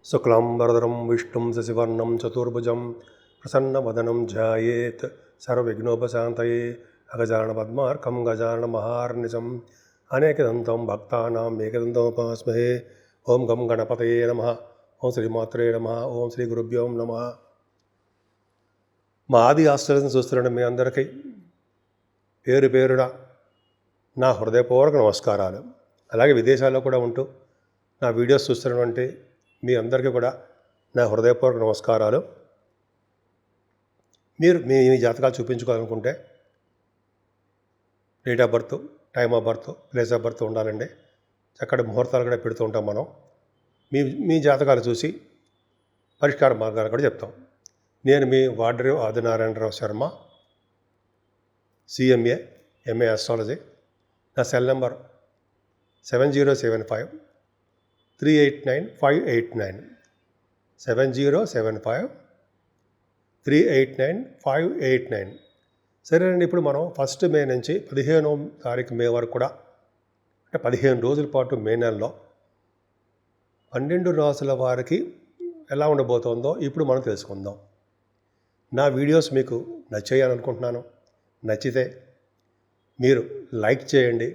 शुक्लांबरधरं विष्णुं शशिवर्णं चतुर्भुजं प्रसन्नवदनं ध्यायेत् सर्वविघ्नोपशान्तये अगजाननपद्मार्कं गजाननमहार्निशम् अनेकदन्तं भक्तानाम् एकदन्तमुपास्महे। ओं गं गणपतये नमः। ओं श्रीमात्रे नमः। ओं శ్రీ గురుభ్యో నమః। మా ఆది ఆశ్చర్యం చూస్తున్న మీ అందరికీ పేరు పేరున నా హృదయపూర్వక నమస్కారాలు. అలాగే విదేశాల్లో కూడా ఉంటూ నా వీడియోస్ చూస్తున్నటువంటి మీ అందరికీ కూడా నా హృదయపూర్వక నమస్కారాలు. మీరు మీ జాతకాలు చూపించుకోవాలనుకుంటే date of birth, time of birth, place of birth ఉండాలండి. చక్కటి ముహూర్తాలు కూడా పెడుతూ ఉంటాం మనం. మీ జాతకాలు చూసి పరిష్కార మార్గాలు కూడా చెప్తాం. నేను మీ Vadri Adinarayanarao Sharma, CMA, MA astrology. నా సెల్ నెంబర్ 7075389589 7075389589. సరేనండి, ఇప్పుడు మనం 1 మే నుంచి 15వ తారీఖు మే వరకు కూడా, అంటే 15 రోజుల పాటు మే నెలలో 12 రాసుల వారికి ఎలా ఉండబోతోందో ఇప్పుడు మనం తెలుసుకుందాం. నా వీడియోస్ మీకు నచ్చాయని అనుకుంటున్నాను. నచ్చితే మీరు లైక్ చేయండి,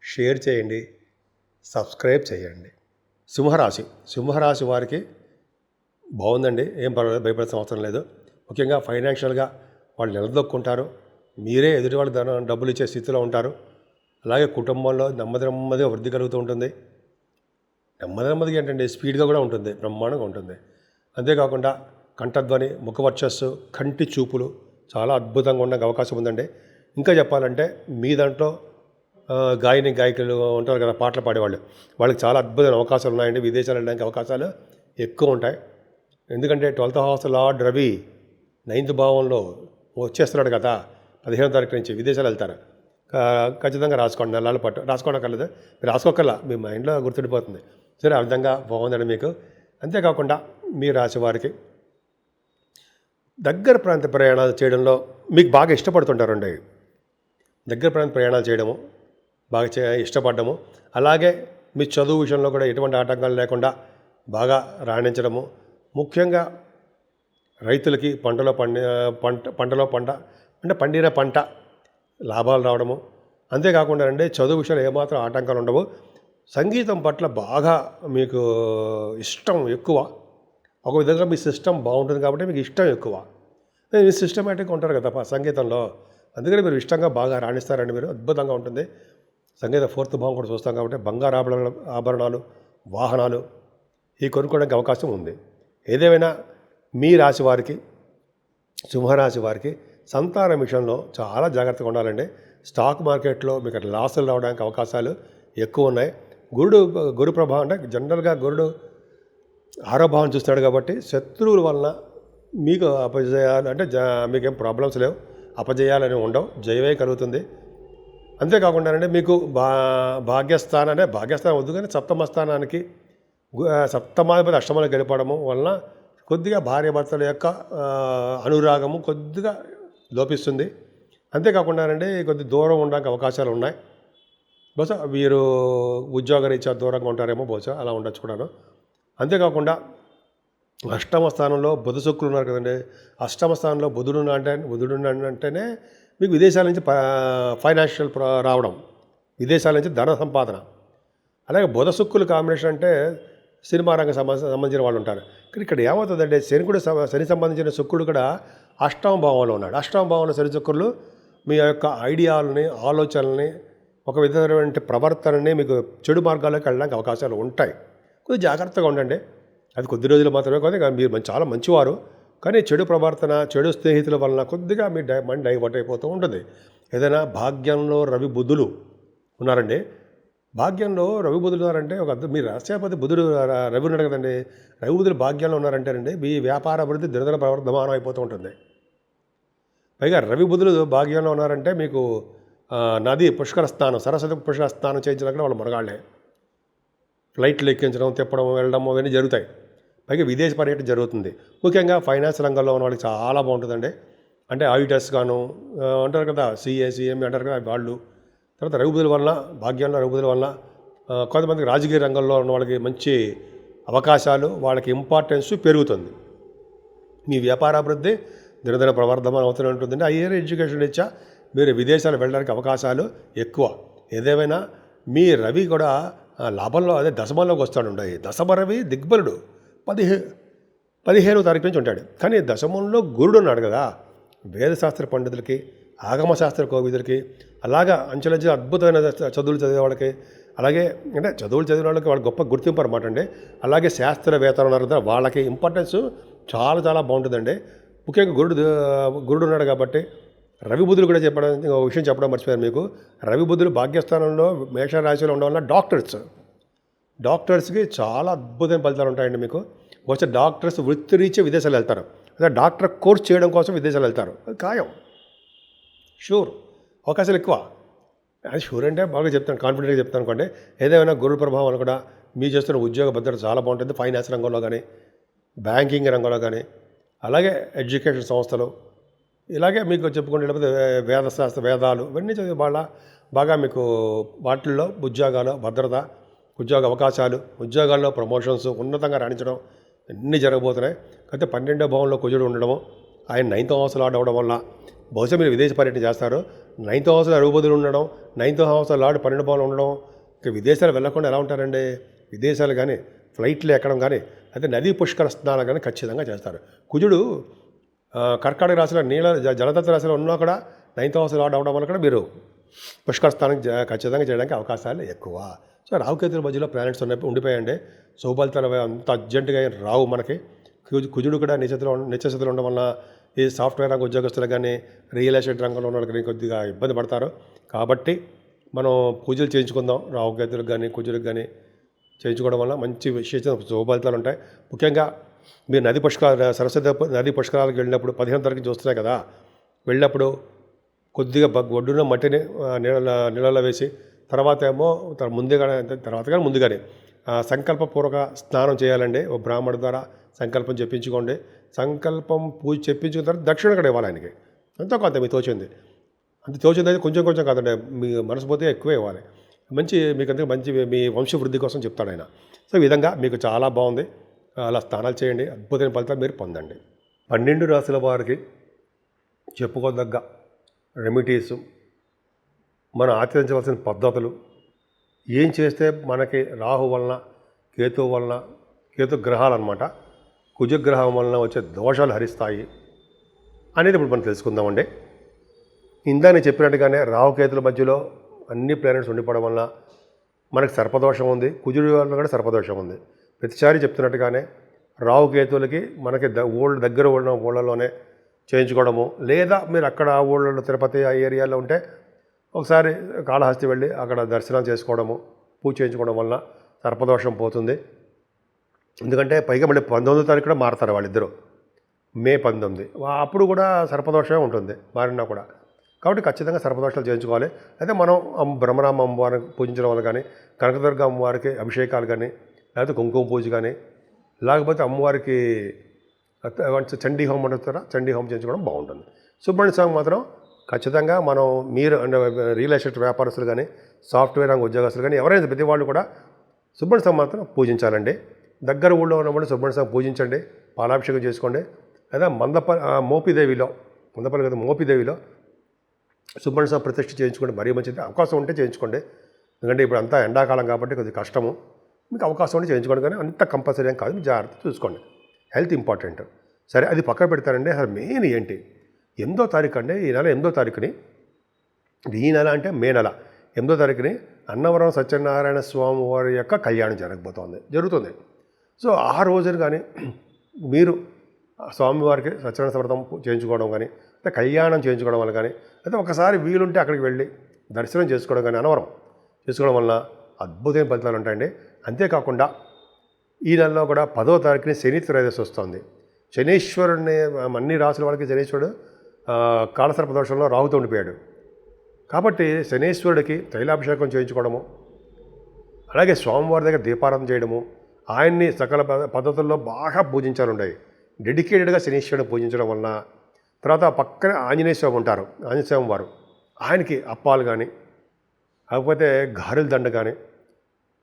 షేర్ చేయండి, సబ్స్క్రైబ్ చేయండి. సింహరాశి వారికి బాగుందండి. ఏం పర్వాలేదు, భయపడాల్సిన అవసరం లేదు. ముఖ్యంగా ఫైనాన్షియల్గా వాళ్ళు నిలదొక్కుంటారు. మీరే ఎదుటి వాళ్ళు డబ్బులు ఇచ్చే స్థితిలో ఉంటారు. అలాగే కుటుంబంలో నెమ్మదిగా వృద్ధి కలుగుతూ ఉంటుంది. నెమ్మదిగా ఏంటంటే స్పీడ్గా కూడా ఉంటుంది, బ్రహ్మాండంగా ఉంటుంది. అంతేకాకుండా కంఠధ్వని, ముఖవర్చస్సు, కంటి చూపులు చాలా అద్భుతంగా ఉండే అవకాశం ఉందండి. ఇంకా చెప్పాలంటే మీ దాంట్లో గాయకులు ఉంటారు కదా, పాటలు పాడేవాళ్ళు, వాళ్ళకి చాలా అద్భుతమైన అవకాశాలు ఉన్నాయండి. విదేశాలు వెళ్ళడానికి అవకాశాలు ఎక్కువ ఉంటాయి. ఎందుకంటే 12th house lord Ravi 9th భావంలో వచ్చేస్తున్నాడు కదా. 15వ తారీఖు నుంచి విదేశాలు వెళ్తారు. ఖచ్చితంగా రాసుకోండి. నెలల పాటు రాసుకోవడం కలదు, మీరు రాసుకోకల్లా మీ మైండ్లో గుర్తుండిపోతుంది. సరే, ఆ విధంగా బాగుందండి మీకు. అంతేకాకుండా మీ రాశి వారికి దగ్గర ప్రాంత ప్రయాణాలు చేయడంలో మీకు బాగా ఇష్టపడుతుంటారండి. దగ్గర ప్రాంత ప్రయాణాలు చేయడము బాగా ఇష్టపడము, అలాగే మీ చదువు విషయంలో కూడా ఎటువంటి ఆటంకాలు లేకుండా బాగా రాణించడము. ముఖ్యంగా రైతులకి పంటలో పంట అంటే పండిన పంట లాభాలు రావడము. అంతేకాకుండా అండి, చదువు విషయంలో ఏమాత్రం ఆటంకాలు ఉండవు. సంగీతం పట్ల బాగా మీకు ఇష్టం ఎక్కువ. ఒక విధంగా మీ సిస్టమ్ బాగుంటుంది కాబట్టి మీకు ఇష్టం ఎక్కువ. మీరు సిస్టమేటిక్గా ఉంటారు కదా సంగీతంలో, అందుకని మీరు ఇష్టంగా బాగా రాణిస్తారండి. మీరు అద్భుతంగా ఉంటుంది. సంగీత 4th భావం కూడా చూస్తాం కాబట్టి బంగారు ఆభరణాలు, వాహనాలు ఈ కొనుక్కోవడానికి అవకాశం ఉంది. ఏదేమైనా మీ రాశి వారికి, సింహరాశి వారికి సంతానం విషయంలో చాలా జాగ్రత్తగా ఉండాలండి. స్టాక్ మార్కెట్లో మీకు లాసులు రావడానికి అవకాశాలు ఎక్కువ ఉన్నాయి. గురు ప్రభావం, అంటే జనరల్గా గురుడు 6వ భావం చూస్తున్నాడు కాబట్టి శత్రువుల వలన మీకు అపజయాలు, అంటే మీకేం ప్రాబ్లమ్స్ లేవు, అపజయాలని ఉండవు, జయమే కలుగుతుంది. అంతేకాకుండా మీకు భాగ్యస్థానం వద్దు కానీ సప్తమ స్థానానికి సప్తమాధిపతి అష్టమంలో గడిపడము వలన కొద్దిగా భార్యాభర్తల యొక్క అనురాగము కొద్దిగా లోపిస్తుంది. అంతేకాకుండా కొద్ది దూరం ఉండడానికి అవకాశాలు ఉన్నాయి. బహుశా వీరు ఉద్యోగరీత్యా దూరంగా ఉంటారేమో, బహుశా అలా ఉండొచ్చు కూడాను. అంతేకాకుండా అష్టమ స్థానంలో బుధ శుక్రులు ఉన్నారు కదండి. అష్టమ స్థానంలో బుధుడు అంటేనే మీకు విదేశాల నుంచి ఫైనాన్షియల్ రావడం, విదేశాల నుంచి ధన సంపాదన. అలాగే బుధ శుక్రుల కాంబినేషన్ అంటే సినిమా రంగం సంబంధించిన వాళ్ళు ఉంటారు. కానీ ఇక్కడ ఏమవుతుందంటే శని సంబంధించిన శుక్రుడు కూడా 8వ భావంలో ఉన్నాడు. 8వ భావంలో శని శుక్రులు మీ యొక్క ఐడియాలని, ఆలోచనల్ని, ఒక విధమైనటువంటి ప్రవర్తనని మీకు చెడు మార్గాల్లోకి వెళ్ళడానికి అవకాశాలు ఉంటాయి. కొద్దిగా జాగ్రత్తగా ఉండండి. అది కొద్ది రోజులు మాత్రమే కాదు, మీరు చాలా మంచివారు, కానీ చెడు ప్రవర్తన, చెడు స్నేహితుల వలన కొద్దిగా మీ మైండ్ డైవర్ట్ అయిపోతూ ఉంటుంది. ఏదైనా భాగ్యంలో రవి బుధులు ఉన్నారండి. భాగ్యంలో రవి బుధులు ఉన్నారంటే మీ రాష్ట్రాధిపతి బుధుడు రవి ఉన్నాడు కదండి. రవి బుధులు భాగ్యంలో ఉన్నారంటేనండి మీ వ్యాపార అభివృద్ధి దినదిన ప్రవర్ధమానం అయిపోతూ ఉంటుంది. పైగా రవి బుధులు భాగ్యంలో ఉన్నారంటే మీకు నది పుష్కర స్నానం, సరస్వతి పుష్కర స్నానం చేయించడానికి వాళ్ళు మరగాళ్ళే. ఫ్లైట్లు ఎక్కించడం, తిప్పడం, వెళ్ళడం అవన్నీ జరుగుతాయి. పైగా విదేశ పర్యటన జరుగుతుంది. ముఖ్యంగా ఫైనాన్స్ రంగంలో ఉన్న వాళ్ళకి చాలా బాగుంటుందండి. అంటే ఆడిటర్స్ గాను అంటారు కదా, CA, CMA అంటారు కదా వాళ్ళు. తర్వాత రఘుబుధుల వలన, భాగ్యంలో రఘుబుధుల వలన కొంతమందికి రాజకీయ రంగంలో ఉన్న వాళ్ళకి మంచి అవకాశాలు, వాళ్ళకి ఇంపార్టెన్స్ పెరుగుతుంది. మీ వ్యాపారాభివృద్ధి దినదిన ప్రవర్ధమానం అవుతూనే ఉంటుందండి. హైయర్ ఎడ్యుకేషన్ ఇచ్చా మీరు విదేశాలు వెళ్ళడానికి అవకాశాలు ఎక్కువ. ఏదేమైనా మీ రవి కూడా లాభంలో అదే దశమంలోకి వస్తాడు. దశమ రవి దిగ్బలుడు 15వ తారీఖు నుంచి ఉంటాడు. కానీ దశమంలో గురుడు ఉన్నాడు కదా, వేదశాస్త్ర పండితులకి, ఆగమశాస్త్ర కోవిదులకి, అలాగా అంచెలంచె అద్భుతమైన చదువులు చదివే వాళ్ళకి, అలాగే అంటే చదువులు చదివిన వాళ్ళకి వాళ్ళు గొప్ప గుర్తింపు అనమాట అండి. అలాగే శాస్త్రవేత్తలు ఉన్నారు కదా, వాళ్ళకి ఇంపార్టెన్స్ చాలా చాలా బాగుంటుందండి. ముఖ్యంగా గురుడు ఉన్నాడు కాబట్టి రవి బుధులు కూడా విషయం చెప్పడం మర్చిపోయారు మీకు. రవి బుధులు భాగ్యస్థానంలో మేషరాశిలో ఉండడం వల్ల డాక్టర్స్కి చాలా అద్భుతమైన ఫలితాలు ఉంటాయండి. మీకు వచ్చే డాక్టర్స్ వృత్తిరీత్యా విదేశాలు వెళ్తారు, అదే డాక్టర్ కోర్స్ చేయడం కోసం విదేశాలు వెళ్తారు. అది ఖాయం, షూర్, అవకాశాలు ఎక్కువ. అది షూర్ అంటే బాగా చెప్తాను, కాన్ఫిడెంట్గా చెప్తాను అనుకోండి. ఏదైనా గురు ప్రభావం కూడా మీ చేస్తున్న ఉద్యోగ భద్రత చాలా బాగుంటుంది. ఫైనాన్స్ రంగంలో కానీ, బ్యాంకింగ్ రంగంలో కానీ, అలాగే ఎడ్యుకేషన్ సంస్థలు, ఇలాగే మీకు చెప్పుకుంటే లేకపోతే వేదాలు ఇవన్నీ చదివి బాగా మీకు వాటిల్లో ఉద్యోగాలు భద్రత, ఉద్యోగ అవకాశాలు, ఉద్యోగాల్లో ప్రమోషన్స్, ఉన్నతంగా రాణించడం అన్నీ జరగబోతున్నాయి. అయితే 12వ భావంలో కుజుడు ఉండడము, ఆయన 9th హౌస్ లార్డ్ అవ్వడం వల్ల బహుశా మీరు విదేశ పర్యటన చేస్తారు. 9th హౌస్లో అరుగుబదులు ఉండడం, 9th హౌస్ లార్డ్ 12వ భావంలో ఉండడం, ఇక విదేశాలు వెళ్ళకుండా ఎలా ఉంటారండి? విదేశాలు కానీ, ఫ్లైట్లు ఎక్కడం కానీ, అయితే నదీ పుష్కర స్నానాలు కానీ ఖచ్చితంగా చేస్తారు. కుజుడు కర్కాటక రాశిలో జలతత్వ రాశిలో ఉన్నా కూడా 9th హౌస్ లార్డ్ అవ్వడం వల్ల కూడా మీరు పుష్కర స్నానం ఖచ్చితంగా చేయడానికి అవకాశాలు ఎక్కువ. సో రాహుకేతుల మధ్యలో ప్లానెట్స్ ఉండిపోయాయండి. శుభఫలితాలు అంత అర్జెంటుగా రావు మనకి. కుజుడు కూడా నిత్యస్థితిలో ఉండడం వల్ల ఈ సాఫ్ట్వేర్ రంగ ఉద్యోగస్తులకు కానీ, రియల్ ఎస్టేట్ రంగంలో ఉన్న వాళ్ళకి కొద్దిగా ఇబ్బంది పడతారు. కాబట్టి మనం పూజలు చేయించుకుందాం. రాహుకేతులకు కానీ, కుజులకు కానీ చేయించుకోవడం వల్ల మంచి విశేష శుభఫలితాలు ఉంటాయి. ముఖ్యంగా మీరు సరస్వతి నదీ పుష్కరాలకు వెళ్ళినప్పుడు 15వ తారీఖు చూస్తున్నాయి కదా, వెళ్ళినప్పుడు కొద్దిగా ఒడ్డున మట్టిని నీళ్ళలో వేసి తర్వాత ముందుగానే సంకల్పపూర్వక స్నానం చేయాలండి. ఓ బ్రాహ్మణుడి ద్వారా సంకల్పం చెప్పించుకోండి. సంకల్పం పూజ చెప్పించుకున్న తర్వాత దక్షిణ కూడా ఇవ్వాలి ఆయనకి. ఎంతో కొంత మీకు తోచింది, అంత తోచింది అయితే కొంచెం కాదండి, మీ మనసు పోతే ఎక్కువే ఇవ్వాలి. మీకు అందుకే మంచి మీ వంశవృద్ధి కోసం చెప్తాడు ఆయన. సో ఈ విధంగా మీకు చాలా బాగుంది. అలా స్నానాలు చేయండి, అద్భుతమైన ఫలితాలు మీరు పొందండి. 12 రాశుల వారికి చెప్పుకోదగ్గ రెమిడీస్, మనం ఆచరించవలసిన పద్ధతులు, ఏం చేస్తే మనకి రాహు వలన, కేతు గ్రహాలు అనమాట, కుజగ్రహం వలన వచ్చే దోషాలు హరిస్తాయి అనేది ఇప్పుడు మనం తెలుసుకుందామండి. ఇందా నేను చెప్పినట్టుగానే రాహుకేతుల మధ్యలో అన్ని ప్లానెట్స్ ఉండిపోవడం వల్ల మనకి సర్పదోషం ఉంది, కుజుడి వల్ల కూడా సర్పదోషం ఉంది. ప్రతిసారి చెప్తున్నట్టుగానే రాహుకేతులకి మనకి దగ్గర ఉన్న ఊళ్ళలోనే చేయించుకోవడము, లేదా మీరు అక్కడ ఆ ఊళ్ళలో తిరుపతి ఆ ఏరియాలో ఉంటే ఒకసారి కాళహస్తి వెళ్ళి అక్కడ దర్శనం చేసుకోవడము, పూజ చేయించుకోవడం వల్ల సర్పదోషం పోతుంది. ఎందుకంటే పైగా మళ్ళీ 19వ తారీఖు కూడా మారుతారు వాళ్ళిద్దరూ, మే 19. అప్పుడు కూడా సర్పదోషమే ఉంటుంది మారినా కూడా. కాబట్టి ఖచ్చితంగా సర్పదోషాలు చేయించుకోవాలి. అయితే మనం బ్రహ్మరామ అమ్మవారిని పూజించడం వల్ల కానీ, కనకదుర్గ అమ్మవారికి అభిషేకాలు కానీ, లేకపోతే కుంకుమ పూజ కానీ, లేకపోతే అమ్మవారికి చండీ హోమం అంటారా, చండీ హోమం చేయించుకోవడం బాగుంటుంది. సుబ్రహ్మణ్య స్వామి మాత్రం ఖచ్చితంగా మీరు అంటే రియల్ ఎస్టేట్ వ్యాపారస్తులు కానీ, సాఫ్ట్వేర్ రంగ ఉద్యోగస్తులు కానీ, ఎవరైనా ప్రతి వాళ్ళు కూడా సుబ్రహ్మణ్య స్వామి మాత్రం పూజించాలండి. దగ్గర ఊళ్ళో ఉన్నప్పుడు సుబ్రహ్మణ్య స్వామి పూజించండి, పాలాభిషేకం చేసుకోండి. లేదా మోపిదేవిలో సుబ్రహ్మణ్య స్వామి ప్రతిష్ఠ చేయించుకోండి, మరీ మంచిది. అవకాశం ఉంటే చేయించుకోండి. ఎందుకంటే ఇప్పుడు అంతా ఎండాకాలం కాబట్టి కొద్దిగా కష్టము, మీకు అవకాశం ఉంటే చేయించుకోండి. కానీ అంత కంపల్సరీ ఏం కాదు, మీరు జాగ్రత్త చూసుకోండి. Health important. సరే, అది పక్క పెడతారండి. అసలు మెయిన్ ఏంటి? 8వ తారీఖు అండి, ఈ నెల 8వ తారీఖుని, ఈ నెల అంటే మే నెల 8వ తారీఖుని అన్నవరం సత్యనారాయణ స్వామి వారి యొక్క కళ్యాణం జరుగుతుంది. సో ఆ రోజున కానీ మీరు స్వామివారికి సత్యనారాయణ వ్రతం చేయించుకోవడం కానీ, అంటే కళ్యాణం చేయించుకోవడం వల్ల కానీ, అయితే ఒకసారి వీలుంటే అక్కడికి వెళ్ళి దర్శనం చేసుకోవడం కానీ, అన్నవరం చేసుకోవడం వల్ల అద్భుతమైన ఫలితాలు ఉంటాయండి. అంతేకాకుండా ఈ నెలలో కూడా 10వ తారీఖుని శని త్రయోదశి వస్తుంది. శనీశ్వరుడిని అన్ని రాసుల వాళ్ళకి శనీశ్వరుడు కాలసర్ప దోషంలో రాహుతో ఉండిపోయాడు. కాబట్టి శనీశ్వరుడికి తైలాభిషేకం చేయించుకోవడము, అలాగే స్వామివారి దగ్గర దీపారాధన చేయడము, ఆయన్ని సకల పద్ధతుల్లో బాగా పూజించాలి. డెడికేటెడ్గా శనీశ్వరుని పూజించడం వలన, తర్వాత పక్కనే ఆంజనేయ స్వామి ఉంటారు, ఆంజనేయ స్వామి వారు, ఆయనకి అప్పాలు కానీ, లేకపోతే గారెల దండ కానీ,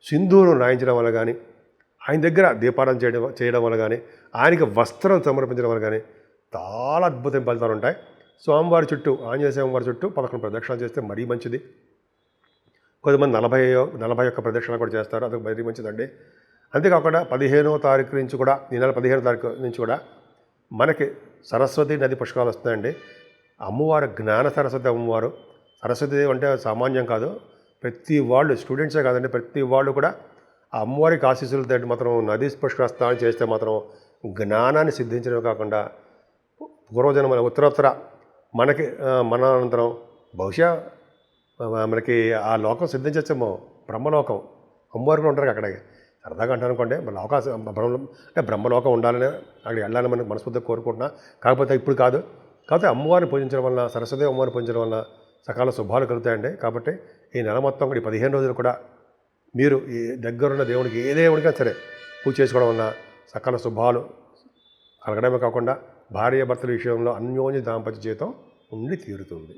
సింధూరం రాయించడం వల్ల కానీ, ఆయన దగ్గర దీపారాధన చేయడం వల్ల కానీ, ఆయనకి వస్త్రం సమర్పించడం వల్ల కానీ చాలా అద్భుతమైన ఫలితాలు ఉంటాయి. స్వామివారి చుట్టూ, ఆంజనేయ స్వామివారి చుట్టూ 11 ప్రదక్షిణాలు చేస్తే మరీ మంచిది. కొంతమంది 41 ప్రదక్షిణాలు కూడా చేస్తారు, అది మరీ మంచిదండి. అంతేకాకుండా 15వ తారీఖు నుంచి కూడా, ఈ నెల 15వ తారీఖు నుంచి కూడా మనకి సరస్వతి నది పుష్కరాలు వస్తున్నాయండి. అమ్మవారు జ్ఞాన సరస్వతి అమ్మవారు. సరస్వతి అంటే సామాన్యం కాదు. ప్రతి వాళ్ళు, స్టూడెంట్సే కాదండి, ప్రతి వాళ్ళు కూడా ఆ అమ్మవారికి ఆశీస్సులతో మాత్రం నదీ పుష్కర స్నానం చేస్తే మాత్రం జ్ఞానాన్ని సిద్ధించడమే కాకుండా పూర్వజన్మ ఉత్తరోత్తర మనకి మరణానంతరం బహుశా మనకి ఆ లోకం సిద్ధించచ్చేమో, బ్రహ్మలోకం. అమ్మవారు కూడా ఉంటారు అక్కడికి. సరదాగా అంటాను అనుకోండి, బ్రహ్మలోకం ఉండాలని అక్కడికి వెళ్ళాలని మనకు మనస్ఫూర్తిగా కోరుకుంటున్నా. కాకపోతే ఇప్పుడు కాదు. కాకపోతే అమ్మవారిని పూజించడం వల్ల, సరస్వతి అమ్మవారిని పూజించడం వల్ల సకాల శుభాలు కలుగుతాయండి. కాబట్టి ఈ నెల మొత్తం కూడా, ఈ 15 రోజులు కూడా మీరు ఈ దగ్గరున్న దేవుడికి, ఏ దేవుడికైనా సరే పూజ చేసుకోవడం వల్ల సకాల శుభాలు కలగడమే కాకుండా భార్యాభర్తల విషయంలో అన్యోన్య దాంపత్య జీవితం ఉండి తీరుతుంది.